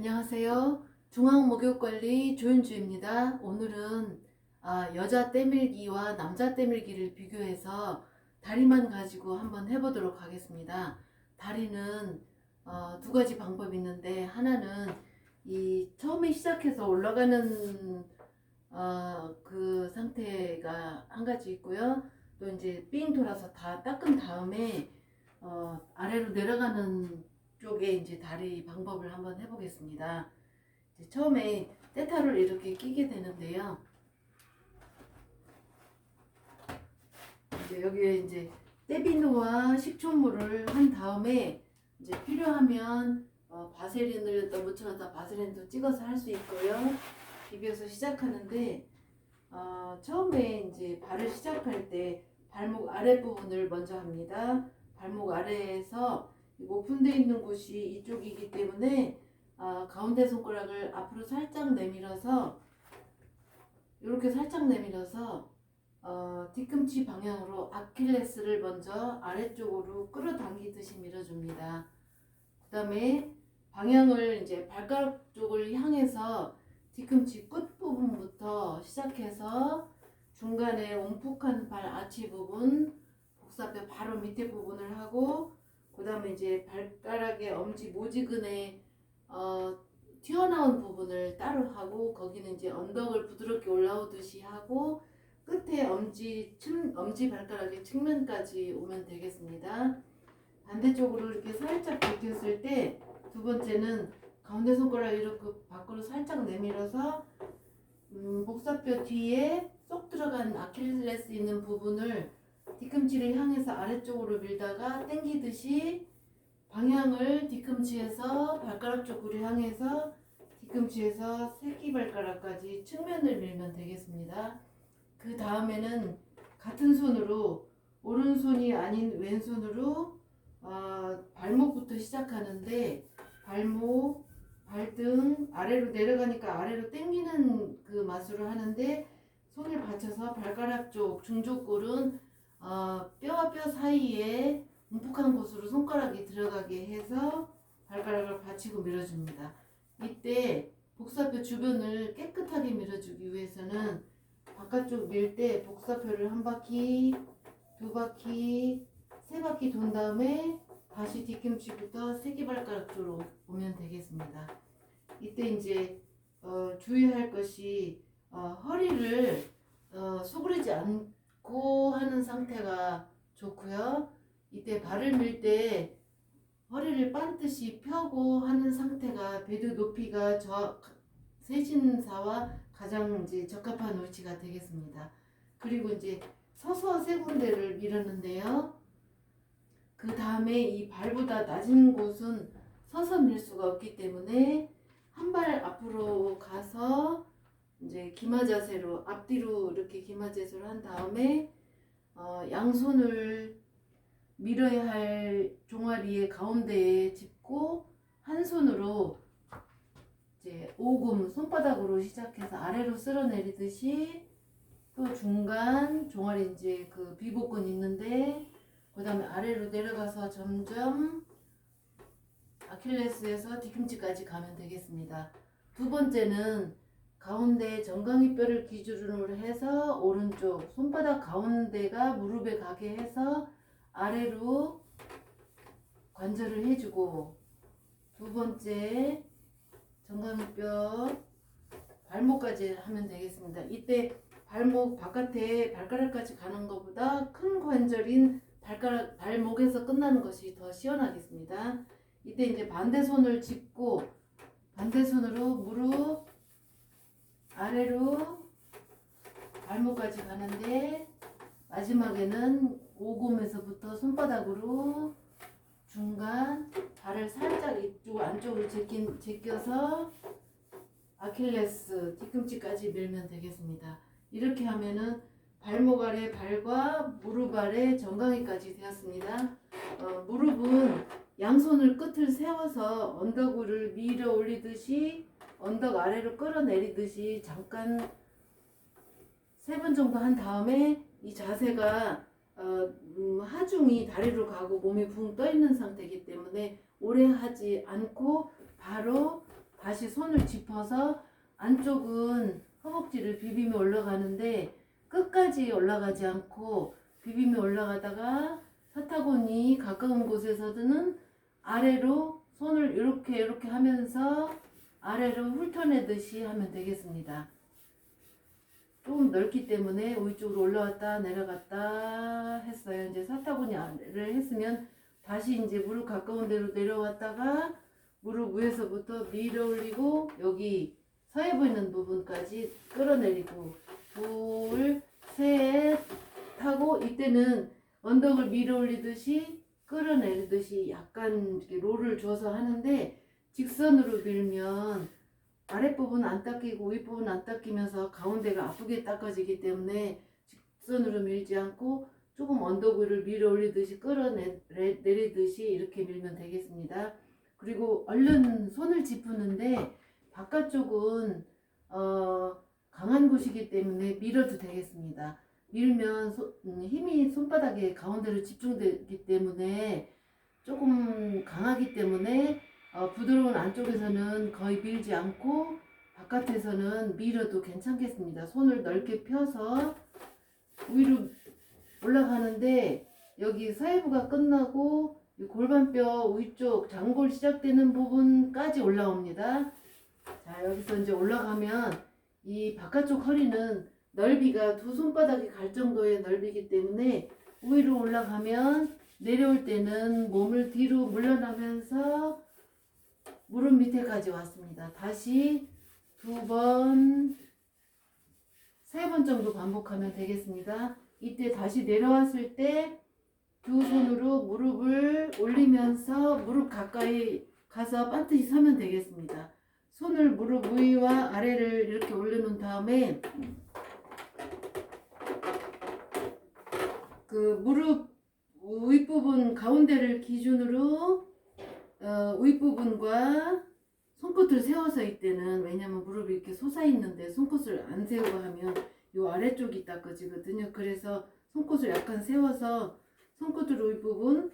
안녕하세요. 중앙목욕관리 조윤주입니다. 오늘은 여자 때밀기와 남자 때밀기를 비교해서 다리만 가지고 한번 해보도록 하겠습니다. 다리는 두 가지 방법이 있는데, 하나는 이 처음에 시작해서 올라가는 그 상태가 한 가지 있고요. 또 이제 삥 돌아서 다 닦은 다음에 아래로 내려가는 쪽에 이제 다리 방법을 한번 해보겠습니다. 이제 처음에 때타를 이렇게 끼게 되는데요. 이제 여기에 이제 때비누와 식초물을 한 다음에 이제 필요하면 바세린을 또 묻혀놨다 바세린도 찍어서 할 수 있고요. 비벼서 시작하는데 처음에 이제 발을 시작할 때 발목 아랫부분을 먼저 합니다. 발목 아래에서 오픈되어 있는 곳이 이쪽이기 때문에 가운데 손가락을 앞으로 살짝 내밀어서 이렇게 살짝 내밀어서 뒤꿈치 방향으로 아킬레스를 먼저 아래쪽으로 끌어당기듯이 밀어줍니다. 그 다음에 방향을 이제 발가락 쪽을 향해서 뒤꿈치 끝부분부터 시작해서 중간에 움푹한 발 아치 부분, 복사뼈 바로 밑에 부분을 하고, 그 다음에 이제 발가락의 엄지 모지근에 튀어나온 부분을 따로 하고, 거기는 이제 언덕을 부드럽게 올라오듯이 하고, 끝에 엄지 발가락의 측면까지 오면 되겠습니다. 반대쪽으로 이렇게 살짝 벗겼을 때 두 번째는 가운데 손가락 이렇게 밖으로 살짝 내밀어서 복사뼈 뒤에 쏙 들어간 아킬레스 있는 부분을 뒤꿈치를 향해서 아래쪽으로 밀다가 당기듯이 방향을 뒤꿈치에서 발가락 쪽으로 향해서 뒤꿈치에서 새끼발가락까지 측면을 밀면 되겠습니다. 그 다음에는 같은 손으로 오른손이 아닌 왼손으로 발목부터 시작하는데, 발목, 발등 아래로 내려가니까 아래로 당기는 그 맛으로 하는데, 손을 받쳐서 발가락 쪽 중족골은 뼈와 뼈 사이에 움푹한 곳으로 손가락이 들어가게 해서 발가락을 받치고 밀어줍니다. 이때 복사뼈 주변을 깨끗하게 밀어주기 위해서는 바깥쪽 밀 때 복사표를 한 바퀴, 두 바퀴, 세 바퀴 돈 다음에 다시 뒤꿈치부터 새끼발가락 쪽으로 오면 되겠습니다. 이때 이제 주의할 것이 허리를 수그리지 않고 하는 상태가 좋고요. 이때 발을 밀 때 허리를 반듯이 펴고 하는 상태가 베드 높이가 세신사와 가장 이제 적합한 위치가 되겠습니다. 그리고 이제 서서 세 군데를 밀었는데요. 그 다음에 이 발보다 낮은 곳은 서서 밀 수가 없기 때문에 한 발 앞으로 가서 이제 기마 자세로 앞뒤로 이렇게 기마 자세로 한 다음에 양손을 밀어야 할 종아리의 가운데에 짚고 한 손으로 이제 오금 손바닥으로 시작해서 아래로 쓸어내리듯이, 또 중간 종아리 이제 그 비복근 있는데 그 다음에 아래로 내려가서 점점 아킬레스에서 뒤꿈치까지 가면 되겠습니다. 두 번째는 가운데 정강이 뼈를 기준으로 해서 오른쪽 손바닥 가운데가 무릎에 가게 해서 아래로 관절을 해주고, 두 번째 정강이뼈 발목까지 하면 되겠습니다. 이때 발목 바깥에 발가락까지 가는 것보다 큰 관절인 발목에서 끝나는 것이 더 시원하겠습니다. 이때 이제 반대 손을 짚고 반대 손으로 무릎 아래로 발목까지 가는데, 마지막에는 오금에서부터 손바닥으로 중간 발을 살짝 이쪽 안쪽으로 제껴서 아킬레스 뒤꿈치까지 밀면 되겠습니다. 이렇게 하면은 발목 아래 발과 무릎 아래 정강이까지 되었습니다. 무릎은 양손을 끝을 세워서 언덕을 밀어 올리듯이 언덕 아래로 끌어내리듯이 잠깐 3번 정도 한 다음에 이 자세가 하중이 다리로 가고 몸이 붕 떠 있는 상태이기 때문에 오래 하지 않고 바로 다시 손을 짚어서 안쪽은 허벅지를 비비며 올라가는데 끝까지 올라가지 않고 비비며 올라가다가 사타구니 가까운 곳에서는 아래로 손을 이렇게 하면서 아래로 훑어내듯이 하면 되겠습니다. 조금 넓기 때문에 위쪽으로 올라왔다 내려갔다 했어요. 이제 사타구니를 했으면 다시 이제 무릎 가까운 데로 내려왔다가 무릎 위에서부터 밀어 올리고 여기 서해 보이는 부분까지 끌어내리고 둘, 셋 하고 이때는 언덕을 밀어 올리듯이 끌어내리듯이 약간 이렇게 롤을 줘서 하는데 직선으로 밀면 아랫부분 안 닦이고 윗부분 안 닦이면서 가운데가 아프게 닦아지기 때문에 직선으로 밀지 않고 조금 언덕 위를 밀어 올리듯이 끌어내리듯이 이렇게 밀면 되겠습니다. 그리고 얼른 손을 짚는데 바깥쪽은 강한 곳이기 때문에 밀어도 되겠습니다. 밀면 힘이 손바닥에 가운데로 집중되기 때문에 조금 강하기 때문에 부드러운 안쪽에서는 거의 밀지 않고 바깥에서는 밀어도 괜찮겠습니다. 손을 넓게 펴서 위로 올라가는데 여기 사이부가 끝나고 골반뼈 위쪽 장골 시작되는 부분까지 올라옵니다. 자, 여기서 이제 올라가면 이 바깥쪽 허리는 넓이가 두 손바닥이 갈 정도의 넓이기 때문에 위로 올라가면 내려올 때는 몸을 뒤로 물러나면서 무릎 밑에까지 왔습니다. 다시 두 번, 세 번 정도 반복하면 되겠습니다. 이때 다시 내려왔을 때 두 손으로 무릎을 올리면서 무릎 가까이 가서 반드시 서면 되겠습니다. 손을 무릎 위와 아래를 이렇게 올려놓은 다음에 그 무릎 윗부분 가운데를 기준으로 윗부분과 손끝을 세워서 이때는 왜냐면 무릎이 이렇게 솟아 있는데 손끝을 안 세우고 하면 요 아래쪽이 닦아지거든요. 그래서 손끝을 약간 세워서 손끝으로 윗부분,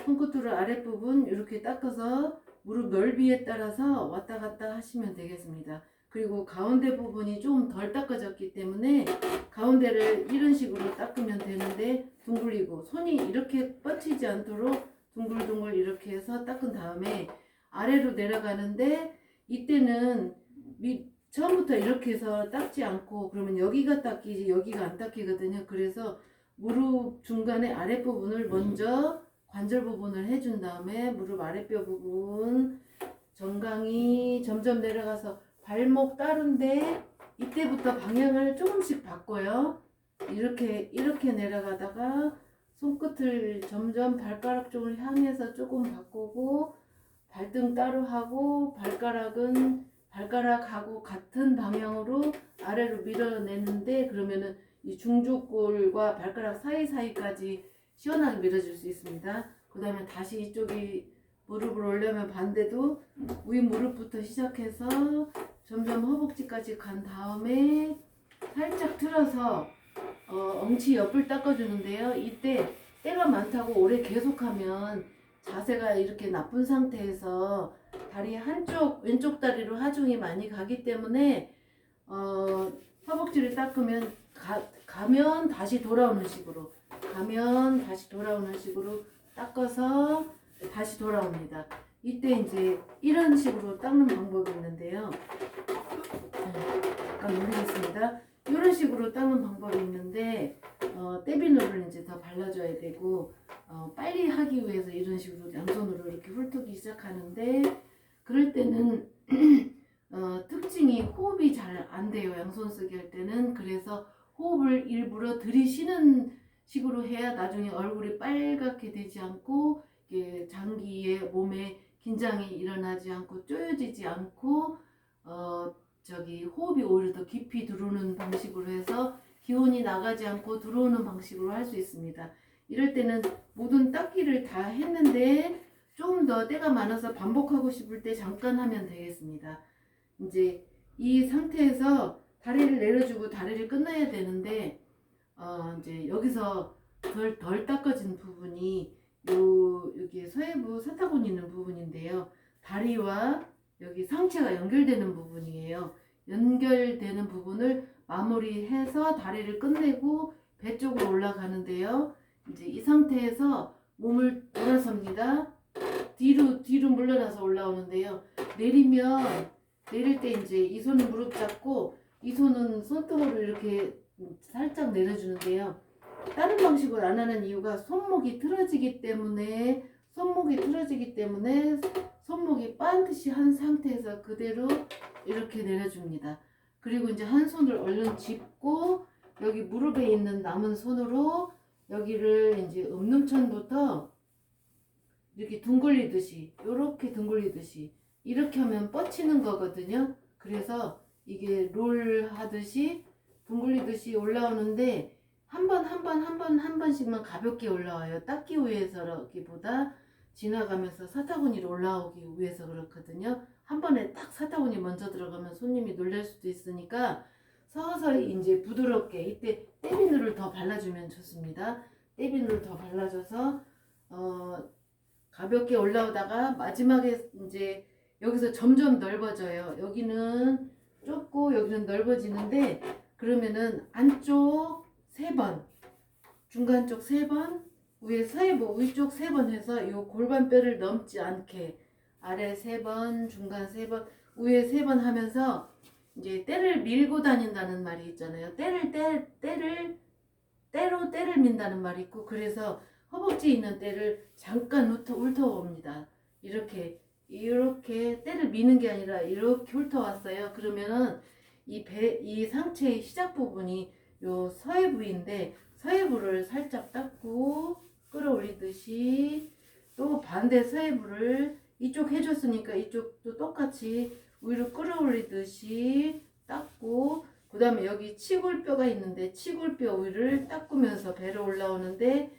손끝으로 아랫부분 이렇게 닦아서 무릎 넓이에 따라서 왔다 갔다 하시면 되겠습니다. 그리고 가운데 부분이 좀 덜 닦아졌기 때문에 가운데를 이런 식으로 닦으면 되는데 둥글리고 손이 이렇게 뻗치지 않도록 둥글둥글 이렇게 해서 닦은 다음에 아래로 내려가는데 이때는 처음부터 이렇게 해서 닦지 않고 그러면 여기가 닦이지 여기가 안 닦이거든요. 그래서 무릎 중간에 아랫부분을 먼저 관절 부분을 해준 다음에 무릎 아랫뼈 부분 정강이 점점 내려가서 발목 따른데 이때부터 방향을 조금씩 바꿔요. 이렇게 내려가다가 손끝을 점점 발가락 쪽을 향해서 조금 바꾸고 발등 따로 하고 발가락하고 같은 방향으로 아래로 밀어내는데 그러면은 이 중족골과 발가락 사이사이까지 시원하게 밀어줄 수 있습니다. 그 다음에 다시 이쪽이 무릎을 올려면 반대도 위 무릎부터 시작해서 점점 허벅지까지 간 다음에 살짝 틀어서 엉치 옆을 닦아주는데요. 이때 때가 많다고 오래 계속하면 자세가 이렇게 나쁜 상태에서 다리 한쪽 왼쪽 다리로 하중이 많이 가기 때문에 허벅지를 닦으면 가면 다시 돌아오는 식으로 닦아서 다시 돌아옵니다. 이때 이제 이런 식으로 닦는 방법이 있는데요. 잠깐 올리겠습니다. 이런 식으로 닦는 방법이 있는데 떼비누를 이제 더 발라줘야 되고 빨리 하기 위해서 이런 식으로 양손으로 이렇게 훑기 시작하는데 그럴 때는 특징이 호흡이 잘 안 돼요. 양손 쓰기 할 때는. 그래서 호흡을 일부러 들이쉬는 식으로 해야 나중에 얼굴이 빨갛게 되지 않고 이게 장기에 몸에 긴장이 일어나지 않고 쪼여지지 않고 호흡이 오히려 더 깊이 들어오는 방식으로 해서 기운이 나가지 않고 들어오는 방식으로 할 수 있습니다. 이럴 때는 모든 닦기를 다 했는데 좀 더 때가 많아서 반복하고 싶을 때 잠깐 하면 되겠습니다. 이제 이 상태에서 다리를 내려주고 다리를 끝내야 되는데 이제 여기서 덜 닦아진 부분이 여기 서해부 사타구니 있는 부분인데요. 다리와 여기 상체가 연결되는 부분이에요. 연결되는 부분을 마무리해서 다리를 끝내고 배 쪽으로 올라가는데요. 이제 이 상태에서 몸을 돌아섭니다. 뒤로 물러나서 올라오는데요. 내릴 때 이제 이 손은 무릎 잡고 이 손은 손등으로 이렇게 살짝 내려주는데요. 다른 방식으로 안 하는 이유가 손목이 틀어지기 때문에 손목이 반드시 한 상태에서 그대로 이렇게 내려줍니다. 그리고 이제 한 손을 얼른 짚고 여기 무릎에 있는 남은 손으로 여기를 이제 음lum천부터 이렇게 이렇게 둥글리듯이 이렇게 하면 뻗치는 거거든요. 그래서 이게 롤 하듯이 둥글리듯이 올라오는데 한 번씩만 가볍게 올라와요. 닦기 위해서라기보다 지나가면서 사타구니로 올라오기 위해서 그렇거든요. 한 번에 딱 사타구니 먼저 들어가면 손님이 놀랄 수도 있으니까 서서히 이제 부드럽게 이때 떼비누를 더 발라주면 좋습니다. 떼비누를 더 발라줘서 가볍게 올라오다가 마지막에 이제 여기서 점점 넓어져요. 여기는 좁고 여기는 넓어지는데 그러면은 안쪽 3번, 중간 쪽 3번, 위쪽 3번 해서 이 골반뼈를 넘지 않게 아래 3번, 중간 3번, 위에 3번 하면서 이제 때를 밀고 다닌다는 말이 있잖아요. 때를 민다는 말이 있고 그래서 허벅지 있는 때를 잠깐 훑어봅니다. 이렇게 때를 미는 게 아니라 이렇게 훑어왔어요. 그러면은 이 상체의 시작 부분이 요 서해부인데 서해부를 살짝 닦고 끌어올리듯이 또 반대 서해부를 이쪽 해줬으니까 이쪽도 똑같이 위로 끌어올리듯이 닦고 그 다음에 여기 치골뼈가 있는데 치골뼈 위를 닦으면서 배로 올라오는데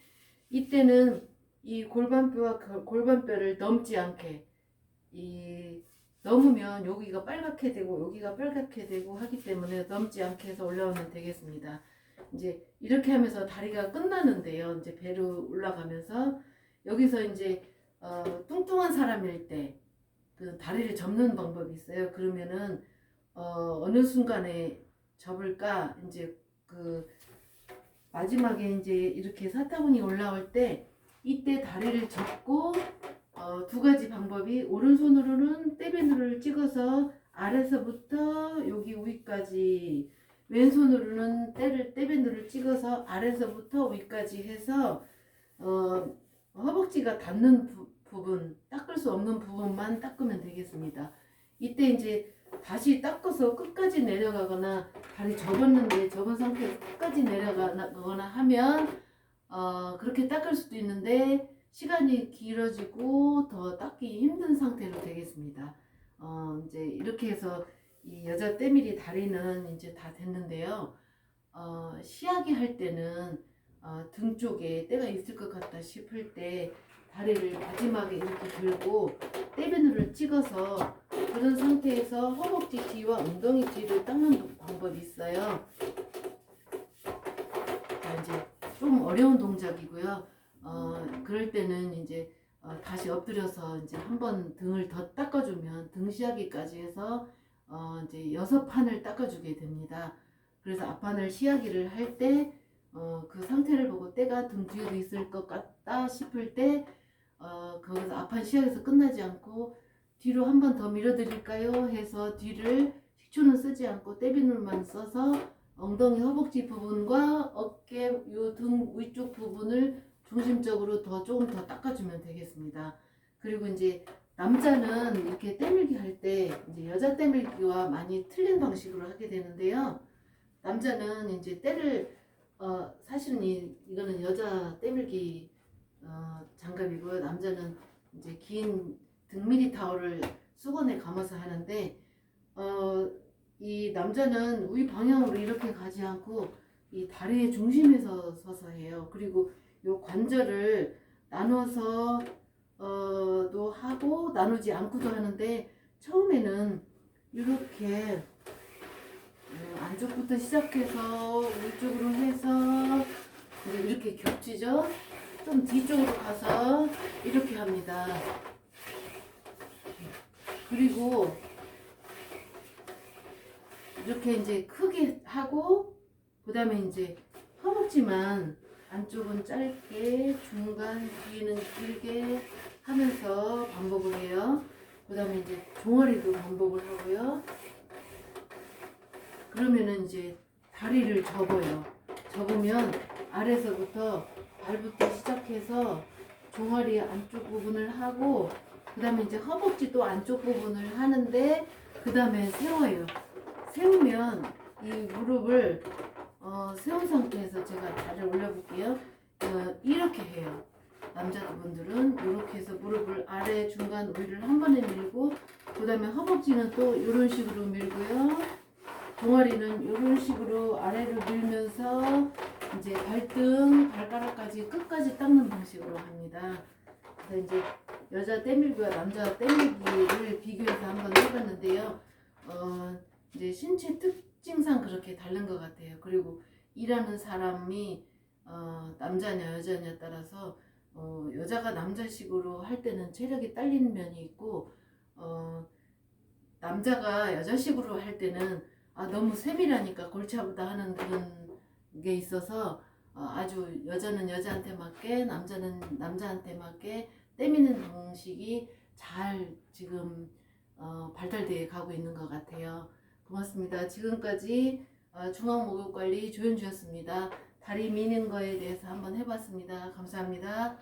이때는 이 골반뼈와 골반뼈를 넘지 않게 넘으면 여기가 빨갛게 되고 여기가 빨갛게 되고 하기 때문에 넘지 않게 해서 올라오면 되겠습니다. 이제 이렇게 하면서 다리가 끝나는데요. 이제 배로 올라가면서 여기서 이제 뚱뚱한 사람일 때 그 다리를 접는 방법이 있어요. 그러면은 어느 순간에 접을까 이제 그 마지막에 이제 이렇게 사타구니 올라올 때 이때 다리를 접고 2가지 방법이 오른손으로는 떼비누를 찍어서 아래서부터 여기 위까지 왼손으로는 떼비누를 찍어서 아래서부터 위까지 해서 허벅지가 닿는 부분 닦을 수 없는 부분만 닦으면 되겠습니다. 이때 이제 다시 닦아서 끝까지 내려가거나 다리 접은 상태에서 끝까지 내려가거나 하면 그렇게 닦을 수도 있는데 시간이 길어지고 더 닦기 힘든 상태로 되겠습니다. 이제 이렇게 해서 이 여자 때밀이 다리는 이제 다 됐는데요. 시하게 할 때는 등 쪽에 때가 있을 것 같다 싶을 때 다리를 마지막에 이렇게 들고 떼비누를 찍어서 그런 상태에서 허벅지 뒤와 엉덩이 뒤를 닦는 방법이 있어요. 자, 이제 좀 어려운 동작이고요. 그럴 때는 이제 다시 엎드려서 이제 한번 등을 더 닦아주면 등 시야기까지 해서 이제 6판을 닦아주게 됩니다. 그래서 앞판을 시야기를 할 때 그 상태를 보고 때가 등 뒤에도 있을 것 같다 싶을 때 거기서 앞판 시야에서 끝나지 않고 뒤로 한 번 더 밀어드릴까요? 해서 뒤를 식초는 쓰지 않고 떼비누만 써서 엉덩이 허벅지 부분과 어깨 요 등 위쪽 부분을 중심적으로 조금 더 닦아주면 되겠습니다. 그리고 이제 남자는 이렇게 때밀기 할 때 이제 여자 때밀기와 많이 틀린 방식으로 하게 되는데요. 남자는 이제 때를 사실은 이거는 여자 때밀기 장갑이고요. 남자는 이제 긴 등미리 타올을 수건에 감아서 하는데 이 남자는 위 방향으로 이렇게 가지 않고 이 다리의 중심에서 서서 해요. 그리고 요 관절을 나눠서 도 하고 나누지 않고도 하는데 처음에는 이렇게 안쪽부터 시작해서 위쪽으로 해서 이렇게 겹치죠. 좀 뒤쪽으로 가서 이렇게 합니다. 그리고 이렇게 이제 크게 하고 그 다음에 이제 허벅지만 안쪽은 짧게 중간 뒤는 길게 하면서 반복을 해요. 그 다음에 이제 종아리도 반복을 하고요. 그러면은 이제 다리를 접어요. 접으면 아래서부터 발부터 시작해서 종아리 안쪽 부분을 하고 그 다음에 이제 허벅지 또 안쪽 부분을 하는데 그 다음에 세워요. 세우면 이 무릎을 세운 상태에서 제가 다리를 올려볼게요. 이렇게 해요. 남자분들은 이렇게 해서 무릎을 아래 중간 위를 한 번에 밀고 그 다음에 허벅지는 또 이런 식으로 밀고요. 종아리는 이런 식으로 아래로 밀면서 이제 발등, 발가락까지 끝까지 닦는 방식으로 합니다. 그래서 이제 여자 때밀기와 남자 때밀기를 비교해서 한번 해봤는데요. 이제 신체 특징상 그렇게 다른 것 같아요. 그리고 일하는 사람이 남자냐 여자냐 따라서 여자가 남자식으로 할 때는 체력이 딸리는 면이 있고 남자가 여자식으로 할 때는 너무 세밀하니까 골치 아프다 하는 그런 게 있어서 아주 여자는 여자한테 맞게 남자는 남자한테 맞게 때미는 방식이 잘 지금 발달되어 가고 있는 것 같아요. 고맙습니다. 지금까지 중앙목욕관리 조현주였습니다. 다리 미는 거에 대해서 한번 해봤습니다. 감사합니다.